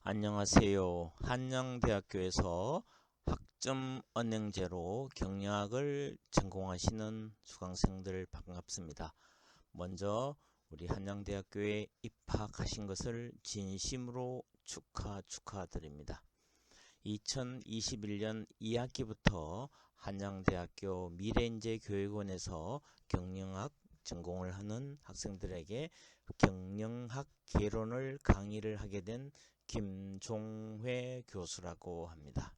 안녕하세요. 한양대학교에서 학점 언행제로 경영학을 전공하시는 수강생들 반갑습니다. 먼저 우리 한양대학교에 입학하신 것을 진심으로 축하드립니다. 2021년 2학기부터 한양대학교 미래인재교육원에서 경영학 전공을 하는 학생들에게 경영학 개론을 강의를 하게 된 김종회 교수라고 합니다.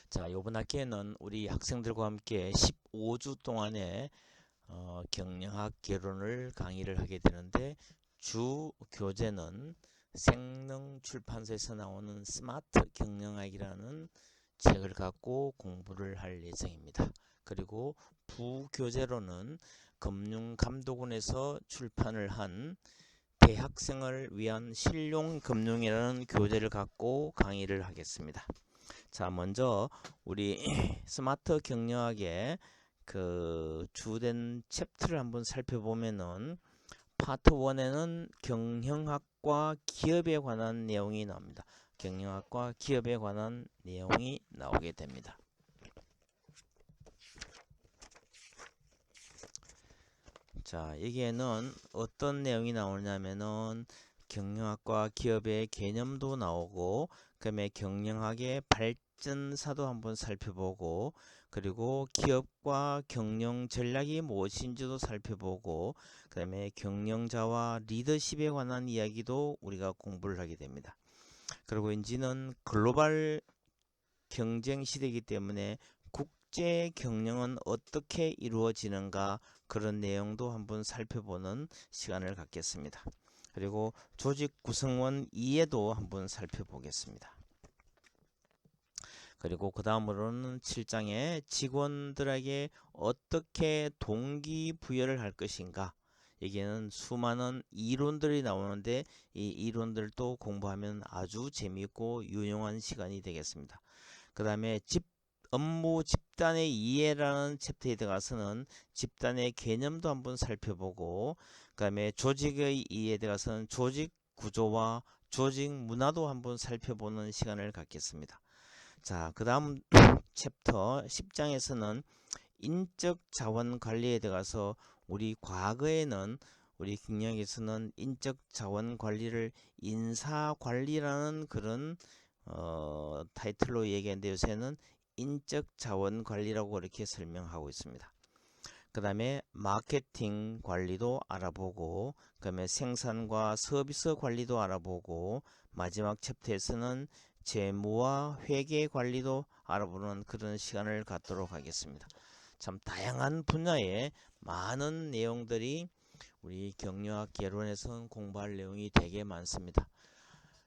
자, 이번 학기에는 우리 학생들과 함께 15주 동안의 경영학 개론을 강의를 하게 되는데, 주 교재는 생능출판사에서 나오는 스마트 경영학이라는 책을 갖고 공부를 할 예정입니다. 그리고 부교재로는 금융감독원에서 출판을 한 대학생을 위한 실용금융이라는 교재를 갖고 강의를 하겠습니다. 자, 먼저 우리 스마트 경영학의 그 주된 챕터를 한번 살펴보면은 파트 1에는 경영학과 기업에 관한 내용이 나옵니다. 경영학과 기업에 관한 내용이 나오게 됩니다. 자, 여기에는 어떤 내용이 나오냐면은 경영학과 기업의 개념도 나오고, 그다음에 경영학의 발전사도 한번 살펴보고, 그리고 기업과 경영 전략이 무엇인지도 살펴보고, 그다음에 경영자와 리더십에 관한 이야기도 우리가 공부를 하게 됩니다. 그리고 이제는 글로벌 경쟁 시대이기 때문에 국제 경영은 어떻게 이루어지는가, 그런 내용도 한번 살펴보는 시간을 갖겠습니다. 그리고 조직 구성원 이해도 한번 살펴보겠습니다. 그리고 그 다음으로는 7장에 직원들에게 어떻게 동기부여를 할 것인가, 여기에는 수많은 이론들이 나오는데 이 이론들도 공부하면 아주 재미있고 유용한 시간이 되겠습니다. 그 다음에 업무 집단의 이해라는 챕터에 들어가서는 집단의 개념도 한번 살펴보고, 그 다음에 조직의 이해에 들어가서는 조직 구조와 조직 문화도 한번 살펴보는 시간을 갖겠습니다. 자, 그 다음 챕터 10장에서는 인적 자원 관리에 들어가서 우리 과거에는 우리 경영에서는 인적 자원 관리를 인사 관리라는 그런 타이틀로 얘기했는데, 요새는 인적 자원 관리라고 이렇게 설명하고 있습니다. 그 다음에 마케팅 관리도 알아보고, 그 다음에 생산과 서비스 관리도 알아보고, 마지막 챕터에서는 재무와 회계 관리도 알아보는 그런 시간을 갖도록 하겠습니다. 참 다양한 분야의 많은 내용들이 우리 경영학 개론에서는 공부할 내용이 되게 많습니다.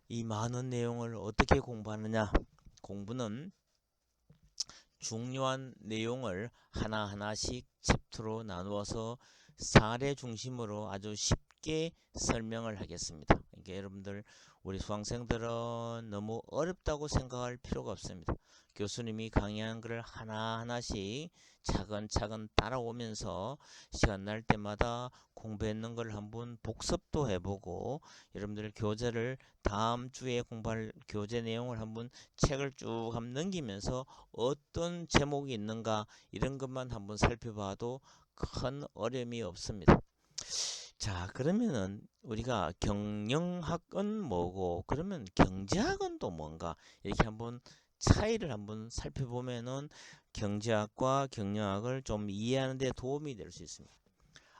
이 많은 내용을 어떻게 공부하느냐? 공부는 중요한 내용을 하나하나씩 챕터로 나누어서 사례 중심으로 아주 쉽게 설명을 하겠습니다. 그러니까 여러분들, 우리 수강생들은 너무 어렵다고 생각할 필요가 없습니다. 교수님이 강의하는 것을 하나하나씩 차근차근 따라오면서 시간 날 때마다 공부했는 걸 한번 복습도 해보고, 여러분들 교재를 다음 주에 공부할 교재 내용을 한번 책을 쭉 한번 넘기면서 어떤 제목이 있는가, 이런 것만 한번 살펴봐도 큰 어려움이 없습니다. 자, 그러면은 우리가 경영학은 뭐고, 그러면 경제학은 또 뭔가, 이렇게 한번 차이를 한번 살펴보면은 경제학과 경영학을 좀 이해하는 데 도움이 될 수 있습니다.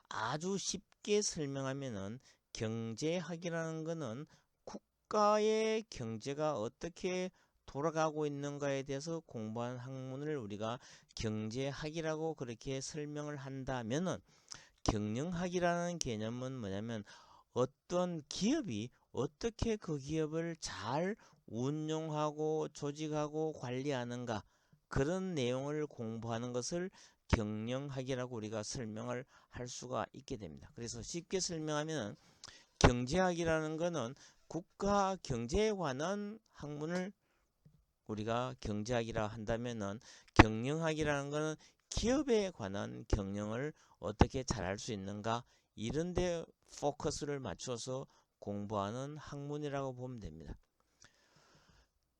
아주 쉽게 설명하면은 경제학이라는 것은 국가의 경제가 어떻게 돌아가고 있는가에 대해서 공부한 학문을 우리가 경제학이라고 그렇게 설명을 한다면은, 경영학이라는 개념은 뭐냐면 어떤 기업이 어떻게 그 기업을 잘 운용하고 조직하고 관리하는가, 그런 내용을 공부하는 것을 경영학이라고 우리가 설명을 할 수가 있게 됩니다. 그래서 쉽게 설명하면 경제학이라는 것은 국가 경제에 관한 학문을 우리가 경제학이라 한다면은, 경영학이라는 것은 기업에 관한 경영을 어떻게 잘할 수 있는가, 이런 데 포커스를 맞춰서 공부하는 학문이라고 보면 됩니다.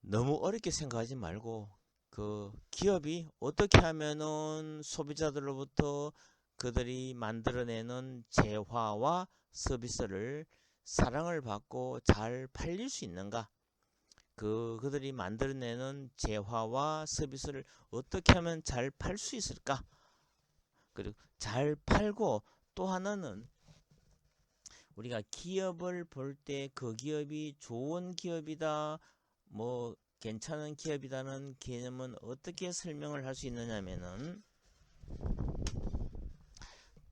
너무 어렵게 생각하지 말고 그 기업이 어떻게 하면은 소비자들로부터 그들이 만들어내는 재화와 서비스를 사랑을 받고 잘 팔릴 수 있는가? 그들이 만들어내는 재화와 서비스를 어떻게 하면 잘 팔 수 있을까? 그리고 잘 팔고 또 하나는 우리가 기업을 볼 때 그 기업이 좋은 기업이다, 뭐 괜찮은 기업이다는 개념은 어떻게 설명을 할 수 있느냐면은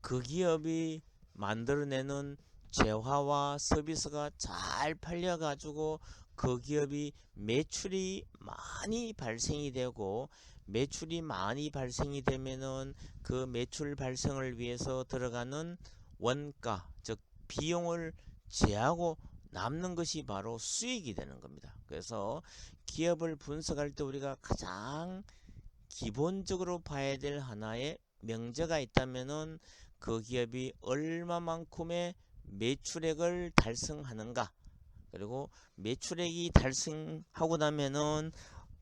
그 기업이 만들어내는 재화와 서비스가 잘 팔려가지고 그 기업이 매출이 많이 발생이 되고 매출이 많이 발생이 되면은 그 매출 발생을 위해서 들어가는 원가, 즉 비용을 제하고 남는 것이 바로 수익이 되는 겁니다. 그래서 기업을 분석할 때 우리가 가장 기본적으로 봐야 될 하나의 명제가 있다면은 그 기업이 얼마만큼의 매출액을 달성하는가, 그리고 매출액이 달성하고 나면은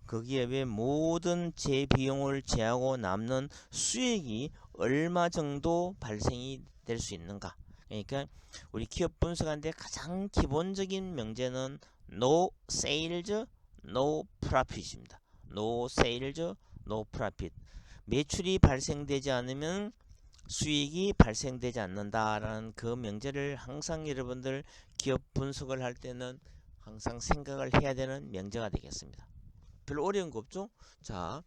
그 기업의 모든 재비용을 제하고 남는 수익이 얼마 정도 발생이 될 수 있는가. 그러니까 우리 기업 분석하는데 가장 기본적인 명제는 No Sales, No Profit입니다. No Sales, No Profit. 매출이 발생되지 않으면 수익이 발생되지 않는다라는 그 명제를 항상 여러분들 기업 분석을 할 때는 항상 생각을 해야 되는 명제가 되겠습니다. 별로 어려운 거 없죠? 자,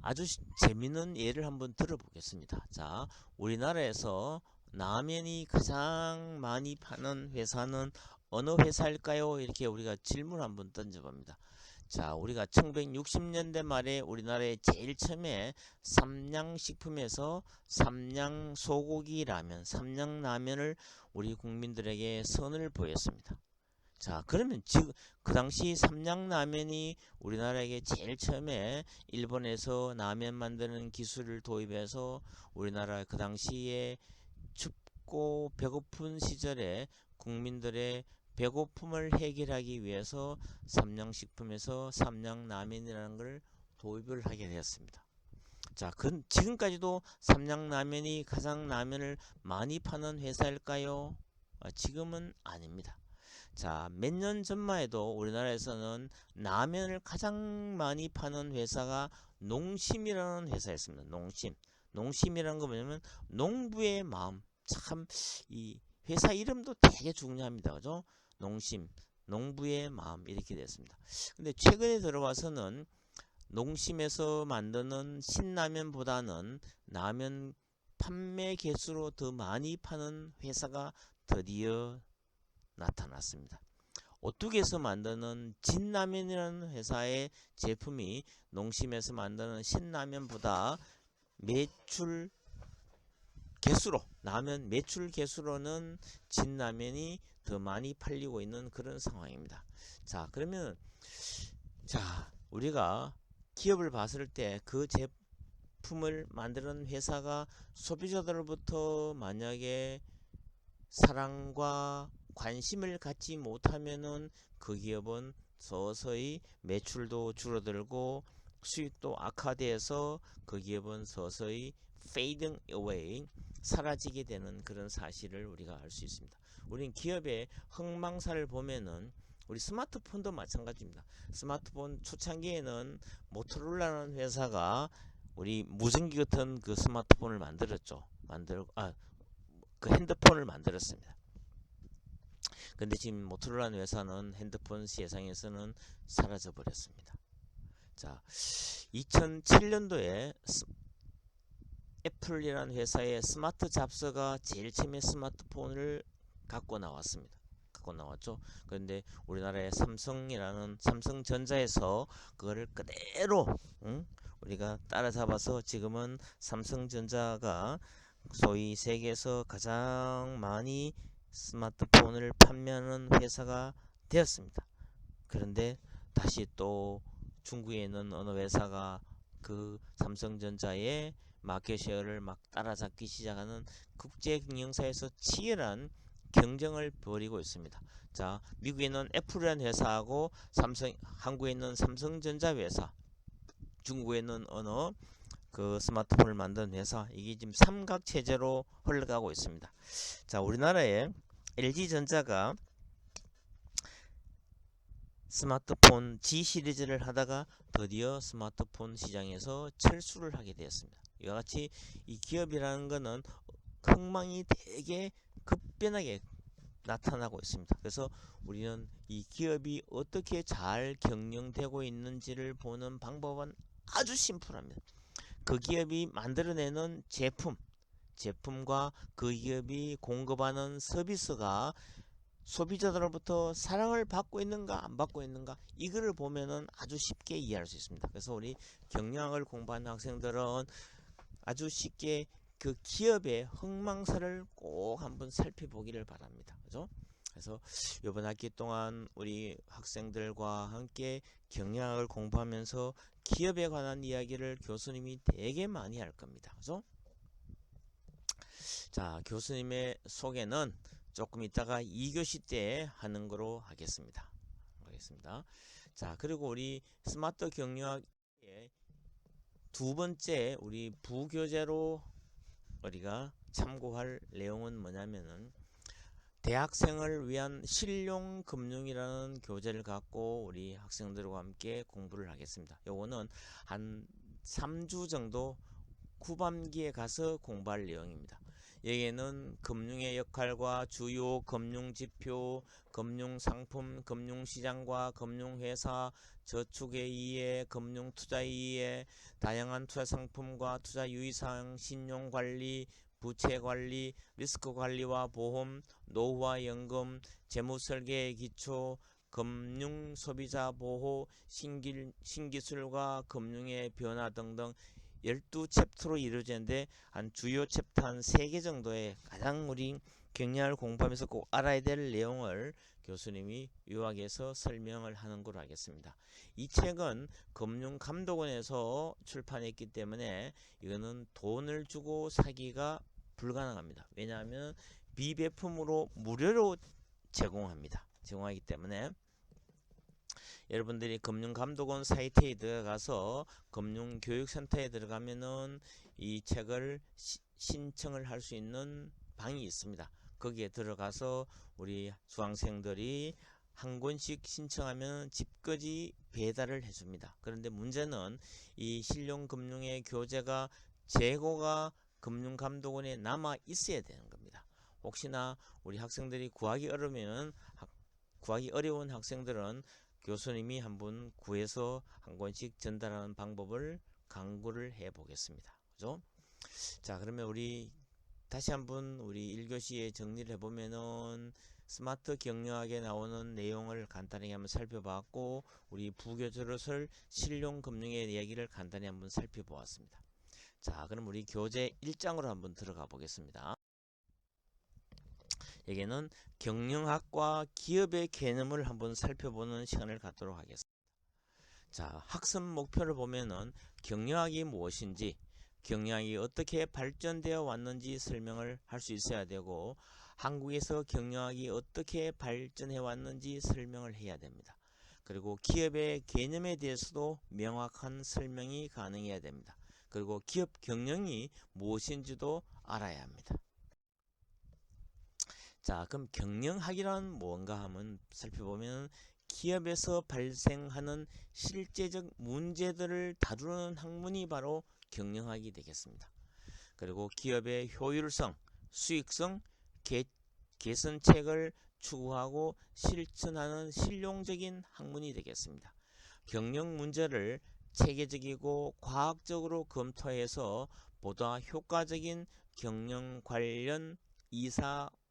아주 재밌는 예를 한번 들어보겠습니다. 자, 우리나라에서 라면이 가장 많이 파는 회사는 어느 회사일까요? 이렇게 우리가 질문 한번 던져봅니다. 자, 우리가 1960년대 말에 우리나라에 제일 처음에 삼양식품에서 삼양 소고기 라면, 삼양라면을 우리 국민들에게 선을 보였습니다. 자, 그러면 지금 그 당시 삼양라면이 우리나라에게 제일 처음에 일본에서 라면 만드는 기술을 도입해서 우리나라 그 당시에 춥고 배고픈 시절에 국민들의 배고픔을 해결하기 위해서 삼양식품에서 삼양라면이라는 걸 도입을 하게 되었습니다. 자, 지금까지도 삼양라면이 가장 라면을 많이 파는 회사일까요? 지금은 아닙니다. 자, 몇 년 전만 해도 우리나라에서는 라면을 가장 많이 파는 회사가 농심이라는 회사였습니다. 농심. 농심이라는 거 뭐냐면 농부의 마음. 참 이 회사 이름도 되게 중요합니다. 그죠? 농심. 농부의 마음 이렇게 됐습니다. 근데 최근에 들어와서는 농심에서 만드는 신라면보다는 라면 판매 개수로 더 많이 파는 회사가 드디어 나타났습니다. 오뚜기에서 만드는 진라면이라는 회사의 제품이 농심에서 만드는 신라면보다 매출 개수로, 라면 매출 개수로는 진라면이 더 많이 팔리고 있는 그런 상황입니다. 자, 그러면 우리가 기업을 봤을 때 그 제품을 만드는 회사가 소비자들로부터 만약에 사랑과 관심을 갖지 못하면은 그 기업은 서서히 매출도 줄어들고 수익도 악화되어서 그 기업은 서서히 fading away, 사라지게 되는 그런 사실을 우리가 알 수 있습니다. 우린 기업의 흥망사를 보면은 우리 스마트폰도 마찬가지입니다. 스마트폰 초창기에는 모토로라라는 회사가 우리 무전기 같은 그 스마트폰을 만들었죠. 그 핸드폰을 만들었습니다. 근데 지금 모토로라는 회사는 핸드폰 세상에서는 사라져 버렸습니다. 자, 2007년도에 애플이라는 회사의 스마트 잡스가 제일 처음에 스마트폰을 갖고 나왔죠. 그런데 우리나라의 삼성이라는 삼성전자에서 그거를 그대로 우리가 따라잡아서 지금은 삼성전자가 소위 세계에서 가장 많이 스마트폰을 판매하는 회사가 되었습니다. 그런데 다시 또 중국에 있는 어느 회사가 그 삼성전자의 마켓쉐어를 막 따라잡기 시작하는 국제 경영사에서 치열한 경쟁을 벌이고 있습니다. 자, 미국에 있는 애플이라는 회사하고 한국에 있는 삼성전자 회사, 중국에 있는 어느 그 스마트폰을 만든 회사, 이게 지금 삼각 체제로 흘러가고 있습니다. 자, 우리나라에 LG전자가 스마트폰 G 시리즈를 하다가 드디어 스마트폰 시장에서 철수를 하게 되었습니다. 이와 같이 이 기업이라는 것은 흥망이 되게 급변하게 나타나고 있습니다. 그래서 우리는 이 기업이 어떻게 잘 경영되고 있는지를 보는 방법은 아주 심플합니다. 그 기업이 만들어내는 제품과 그 기업이 공급하는 서비스가 소비자들로부터 사랑을 받고 있는가 안 받고 있는가, 이거를 보면은 아주 쉽게 이해할 수 있습니다. 그래서 우리 경영학을 공부하는 학생들은 아주 쉽게 그 기업의 흥망사를 꼭 한번 살펴보기를 바랍니다. 그죠? 그래서 이번 학기 동안 우리 학생들과 함께 경영학을 공부하면서 기업에 관한 이야기를 교수님이 되게 많이 할 겁니다. 그죠? 자, 교수님의 소개는 조금 이따가 2교시 때 하는 거로 하겠습니다. 자, 그리고 우리 스마트 경영학의 두 번째 우리 부교재로 우리가 참고할 내용은 뭐냐면은 대학생을 위한 실용금융이라는 교재를 갖고 우리 학생들과 함께 공부를 하겠습니다. 요거는 한 3주 정도 후반기에 가서 공부할 내용입니다. 여기에는 금융의 역할과 주요 금융지표, 금융상품, 금융시장과 금융회사, 저축의 이해, 금융투자의 이해, 다양한 투자상품과 투자유의사항, 신용관리, 부채관리, 리스크관리와 보험, 노후와 연금, 재무설계의 기초, 금융소비자 보호, 신기술과 금융의 변화 등등 12챕터로 이루어지는데 한 주요 챕터 한 3개 정도의 가장 우리 경영을 공부하면서 꼭 알아야 될 내용을 교수님이 요약해서 설명을 하는 걸로 하겠습니다. 이 책은 금융감독원에서 출판했기 때문에 이거는 돈을 주고 사기가 불가능합니다. 왜냐하면 비배품으로 무료로 제공하기 때문에 여러분들이 금융감독원 사이트에 들어가서 금융교육센터에 들어가면은 이 책을 신청을 할 수 있는 방이 있습니다. 거기에 들어가서 우리 수강생들이 한 권씩 신청하면 집까지 배달을 해줍니다. 그런데 문제는 이 실용금융의 교재가 재고가 금융감독원에 남아 있어야 되는 겁니다. 혹시나 우리 학생들이 구하기 어려운 학생들은 교수님이 한번 구해서 한 권씩 전달하는 방법을 강구를 해 보겠습니다. 그죠? 자, 그러면 우리 다시 한번 우리 1교시에 정리를 해보면은 스마트 경영학에 나오는 내용을 간단하게 한번 살펴봤고, 우리 부교재로서 실용금융의 이야기를 간단히 한번 살펴보았습니다. 자, 그럼 우리 교재 1장으로 한번 들어가 보겠습니다. 여기는 경영학과 기업의 개념을 한번 살펴보는 시간을 갖도록 하겠습니다. 자, 학습 목표를 보면은 경영학이 무엇인지, 경영학이 어떻게 발전되어 왔는지 설명을 할 수 있어야 되고, 한국에서 경영학이 어떻게 발전해 왔는지 설명을 해야 됩니다. 그리고 기업의 개념에 대해서도 명확한 설명이 가능해야 됩니다. 그리고 기업 경영이 무엇인지도 알아야 합니다. 자, 그럼 경영학이란 뭔가 하면 살펴보면 기업에서 발생하는 실제적 문제들을 다루는 학문이 바로 경영학이 되겠습니다. 그리고 기업의 효율성, 수익성, 개선책을 추구하고 실천하는 실용적인 학문이 되겠습니다. 경영 문제를 체계적이고 과학적으로 검토해서 보다 효과적인 경영 관련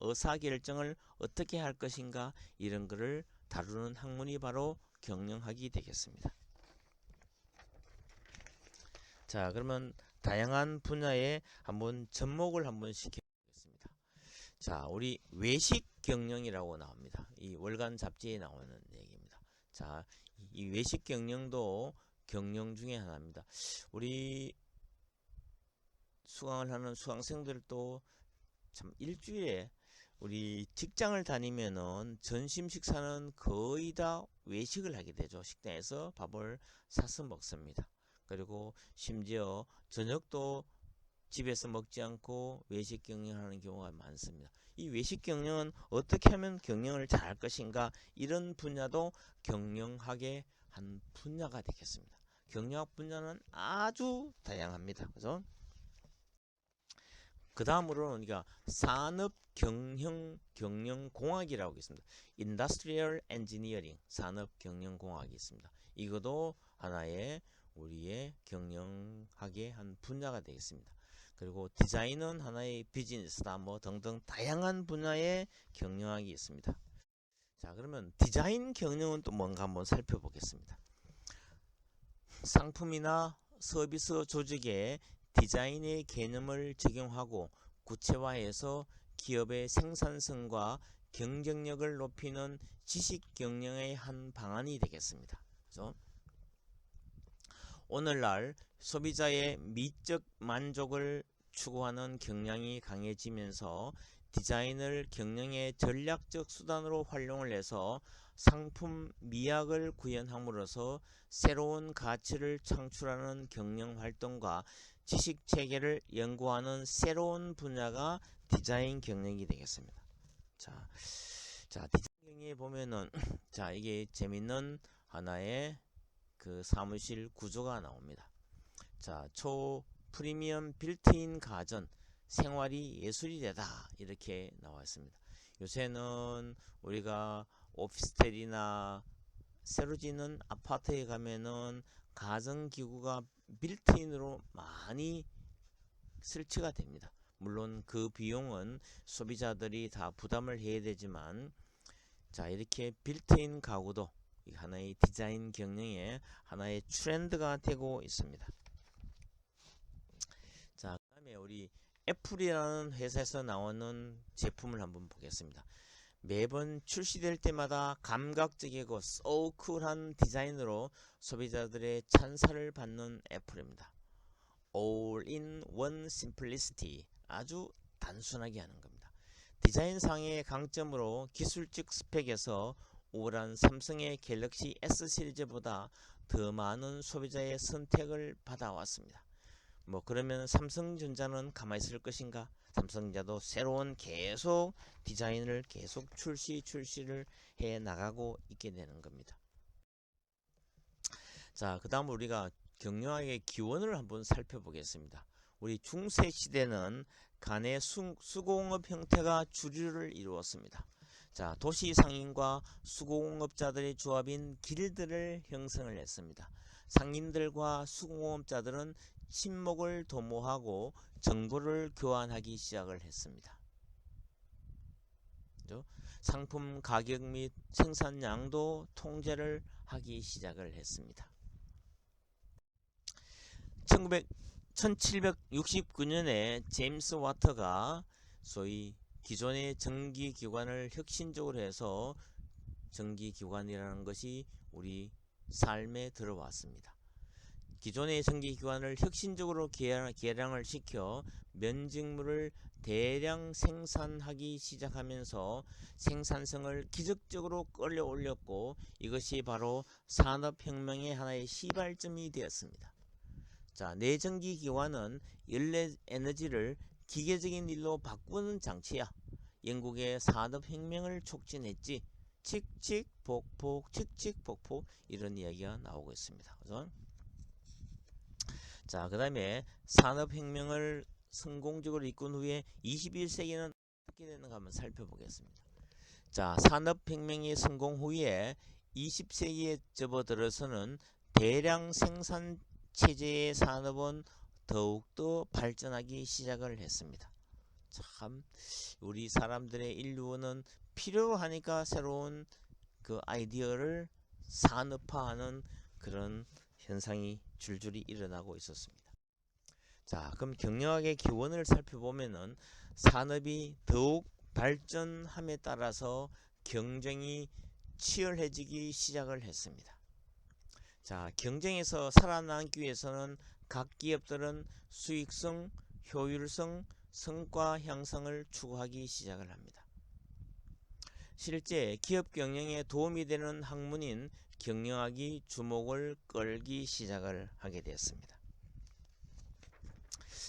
의사결정을 어떻게 할 것인가, 이런 것을 다루는 학문이 바로 경영학이 되겠습니다. 자, 그러면 다양한 분야에 한번 접목을 한번 시켜보겠습니다. 자, 우리 외식 경영이라고 나옵니다. 이 월간 잡지에 나오는 얘기입니다. 자, 이 외식 경영도 경영 중에 하나입니다. 우리 수강을 하는 수강생들도 참 일주일에 우리 직장을 다니면은 점심 식사는 거의 다 외식을 하게 되죠. 식당에서 밥을 사서 먹습니다. 그리고 심지어 저녁도 집에서 먹지 않고 외식 경영하는 경우가 많습니다. 이 외식 경영은 어떻게 하면 경영을 잘할 것인가, 이런 분야도 경영학의 한 분야가 되겠습니다. 경영학 분야는 아주 다양합니다. 그죠? 그 다음으로는 우리가 산업 경영 공학이라고 있습니다. Industrial Engineering, 산업 경영 공학이 있습니다. 이것도 하나의 우리의 경영학의 한 분야가 되겠습니다. 그리고 디자인은 하나의 비즈니스다, 뭐 등등 다양한 분야의 경영학이 있습니다. 자, 그러면 디자인 경영은 또 뭔가 한번 살펴보겠습니다. 상품이나 서비스 조직에 디자인의 개념을 적용하고 구체화해서 기업의 생산성과 경쟁력을 높이는 지식 경영의 한 방안이 되겠습니다. 그래서 오늘날 소비자의 미적 만족을 추구하는 경향이 강해지면서 디자인을 경영의 전략적 수단으로 활용을 해서 상품 미학을 구현함으로써 새로운 가치를 창출하는 경영 활동과 지식 체계를 연구하는 새로운 분야가 디자인 경영이 되겠습니다. 자, 디자인 경영에 보면은 자, 이게 재밌는 하나의 그 사무실 구조가 나옵니다. 자, 초 프리미엄 빌트인 가전, 생활이 예술이 되다, 이렇게 나와 있습니다. 요새는 우리가 오피스텔이나 새로 짓는 아파트에 가면은 가전기구가 빌트인으로 많이 설치가 됩니다. 물론 그 비용은 소비자들이 다 부담을 해야 되지만, 자, 이렇게 빌트인 가구도 하나의 디자인 경영의 하나의 트렌드가 되고 있습니다. 자, 그 다음에 우리 애플이라는 회사에서 나오는 제품을 한번 보겠습니다. 매번 출시될 때마다 감각적이고 소쿨한 디자인으로 소비자들의 찬사를 받는 애플입니다. All-in-one simplicity, 아주 단순하게 하는 겁니다. 디자인상의 강점으로 기술적 스펙에서 우월한 삼성의 갤럭시 S 시리즈보다 더 많은 소비자의 선택을 받아왔습니다. 뭐 그러면 삼성전자는 가만히 있을 것인가? 삼성전자도 새로운 계속 디자인을 계속 출시를 해 나가고 있게 되는 겁니다. 자, 그 다음 우리가 경영학의 기원을 한번 살펴보겠습니다. 우리 중세 시대는 간의 수공업 형태가 주류를 이루었습니다. 자, 도시 상인과 수공업자들의 조합인 길드를 형성을 했습니다. 상인들과 수공업자들은 친목을 도모하고 정보를 교환하기 시작을 했습니다. 상품 가격 및 생산량도 통제를 하기 시작을 했습니다. 1769년에 제임스 와터가 소위 기존의 전기기관을 혁신적으로 해서 전기기관이라는 것이 우리 삶에 들어왔습니다. 기존의 전기기관을 혁신적으로 개량을 시켜 면직물을 대량 생산하기 시작하면서 생산성을 기적적으로 끌어올렸고, 이것이 바로 산업혁명의 하나의 시발점이 되었습니다. 자, 내전기기관은 연료 에너지를 기계적인 일로 바꾸는 장치야. 영국의 산업혁명을 촉진했지. 칙칙폭폭 칙칙폭폭, 이런 이야기가 나오고 있습니다. 그래서 자, 그 다음에 산업혁명을 성공적으로 이끈 후에 21세기는 어떻게 되는가 한번 살펴보겠습니다. 자, 산업혁명의 성공 후에 20세기에 접어들어서는 대량 생산 체제의 산업은 더욱더 발전하기 시작을 했습니다. 참, 우리 사람들의 인류는 필요하니까 새로운 그 아이디어를 산업화하는 그런 현상이 줄줄이 일어나고 있었습니다. 자, 그럼 경영학의 기원을 살펴보면은 산업이 더욱 발전함에 따라서 경쟁이 치열해지기 시작을 했습니다. 자, 경쟁에서 살아남기 위해서는 각 기업들은 수익성, 효율성, 성과 향상을 추구하기 시작을 합니다. 실제 기업 경영에 도움이 되는 학문인 경영학이 주목을 끌기 시작을 하게 되었습니다.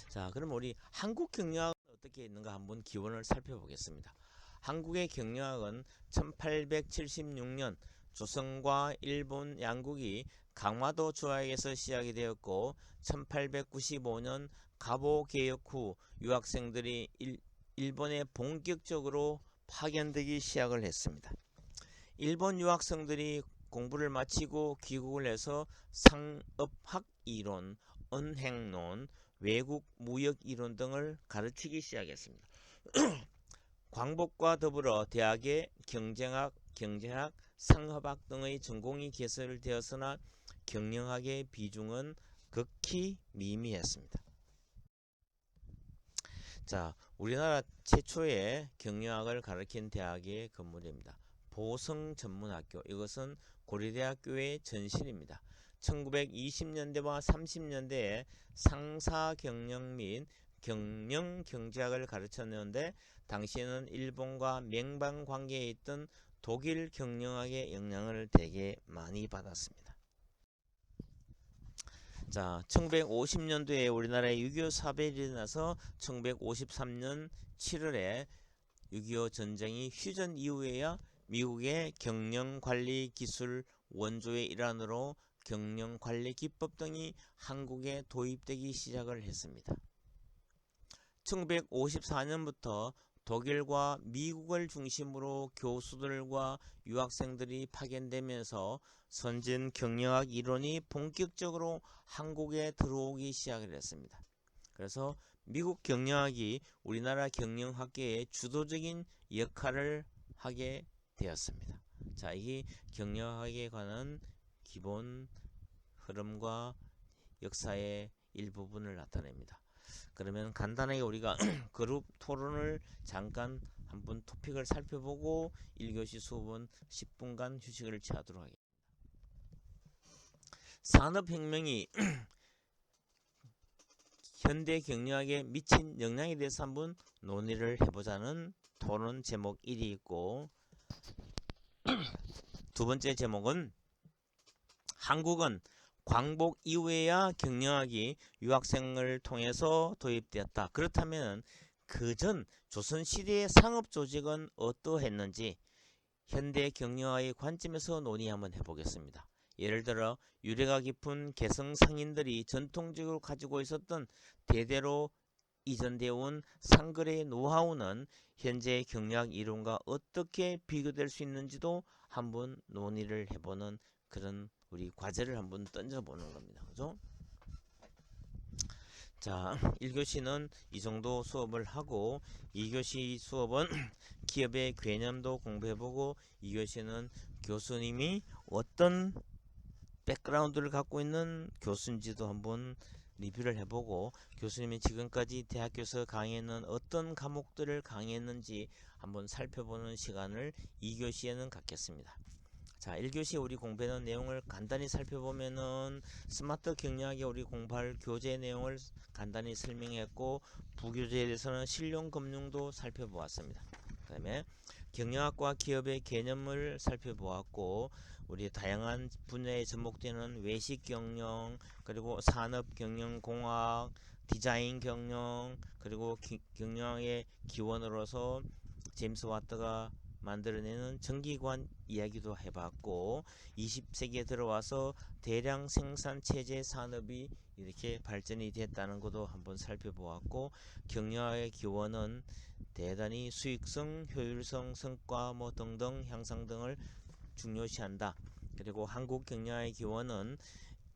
자, 그럼 우리 한국 경영학은 어떻게 있는가 한번 기원을 살펴보겠습니다. 한국의 경영학은 1876년 조선과 일본 양국이 강화도 조약에서 시작이 되었고 1895년 갑오 개혁 후 유학생들이 일본에 본격적으로 파견되기 시작을 했습니다. 일본 유학생들이 공부를 마치고 귀국을 해서 상업학 이론, 은행론, 외국 무역 이론 등을 가르치기 시작했습니다. 광복과 더불어 대학의 경제학, 상업학 등의 전공이 개설되었으나 경영학의 비중은 극히 미미했습니다. 자, 우리나라 최초의 경영학을 가르친 대학의 건물입니다. 보성전문학교, 이것은 고려대학교의 전신입니다. 1920년대와 30년대에 상사경영 및 경영경제학을 가르쳤는데 당시에는 일본과 명방 관계에 있던 독일 경영학의 영향을 되게 많이 받았습니다. 자, 1950년도에 우리나라에 6.25 사변이 일어나서 1953년 7월에 6.25 전쟁이 휴전 이후에야 미국의 경영관리기술 원조의 일환으로 경영관리기법 등이 한국에 도입되기 시작을 했습니다. 1954년부터 독일과 미국을 중심으로 교수들과 유학생들이 파견되면서 선진 경영학 이론이 본격적으로 한국에 들어오기 시작을 했습니다. 그래서 미국 경영학이 우리나라 경영학계의 주도적인 역할을 하게 되었습니다. 자, 이게 경영학에 관한 기본 흐름과 역사의 일부분을 나타냅니다. 그러면 간단하게 우리가 그룹 토론을 잠깐 한번 토픽을 살펴보고 1교시 수업은 10분간 휴식을 취하도록 하겠습니다. 산업혁명이 현대 경영학에 미친 영향에 대해서 한번 논의를 해보자는 토론 제목 1이 있고, 두 번째 제목은 한국은 광복 이후에야 경영학이 유학생을 통해서 도입되었다. 그렇다면 그전 조선시대의 상업조직은 어떠했는지 현대 경영학의 관점에서 논의 한번 해보겠습니다. 예를 들어 유래가 깊은 개성 상인들이 전통적으로 가지고 있었던 대대로 이전되어 온 상거래 노하우는 현재 경영학 이론과 어떻게 비교될 수 있는지도 한번 논의를 해보는 그런 우리 과제를 한번 던져보는 겁니다. 그죠? 자, 1교시는 이 정도 수업을 하고 2교시 수업은 기업의 개념도 공부해보고 2교시는 교수님이 어떤 백그라운드를 갖고 있는 교수인지도 한번 리뷰를 해보고 교수님이 지금까지 대학교에서 강의했는 어떤 과목들을 강의했는지 한번 살펴보는 시간을 2교시에는 갖겠습니다. 자, 1교시 우리 공부하는 내용을 간단히 살펴보면은 스마트 경영학에 우리 공부할 교재 내용을 간단히 설명했고 부교재에 대해서는 실용금융도 살펴보았습니다. 그 다음에 경영학과 기업의 개념을 살펴보았고 우리 다양한 분야에 접목되는 외식 경영, 그리고 산업 경영 공학, 디자인 경영, 그리고 경영학의 기원으로서 제임스 와트가 만들어내는 전기관 이야기도 해봤고 20세기에 들어와서 대량 생산체제 산업이 이렇게 발전이 됐다는 것도 한번 살펴보았고 경영학의 기원은 대단히 수익성, 효율성, 성과 등등 향상 등을 중요시한다. 그리고 한국 경영학의 기원은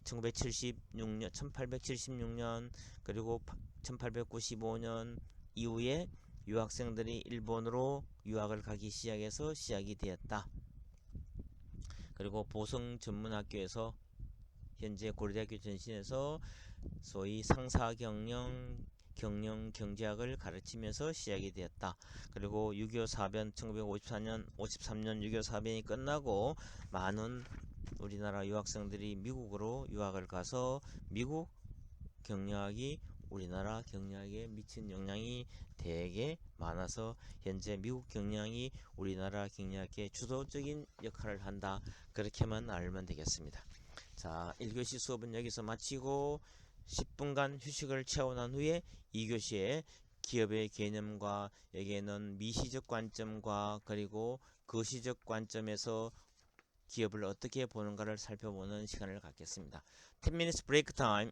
1876년 그리고 1895년 이후에 유학생들이 일본으로 유학을 가기 시작해서 시작이 되었다. 그리고 보성전문학교에서 현재 고려대학교 전신에서 소위 상사경영, 경영경제학을 가르치면서 시작이 되었다. 그리고 6.25 사변 1953년 6.25 사변이 끝나고 많은 우리나라 유학생들이 미국으로 유학을 가서 미국 경영학이 우리나라 경영학에 미친 영향이 되게 많아서 현재 미국 경영이 우리나라 경영학의 주도적인 역할을 한다. 그렇게만 알면 되겠습니다. 자, 1교시 수업은 여기서 마치고 10분간 휴식을 채워 난 후에 2교시에 기업의 개념과 여기에는 미시적 관점과 그리고 거시적 관점에서 기업을 어떻게 보는가를 살펴보는 시간을 갖겠습니다. 10 minutes break time.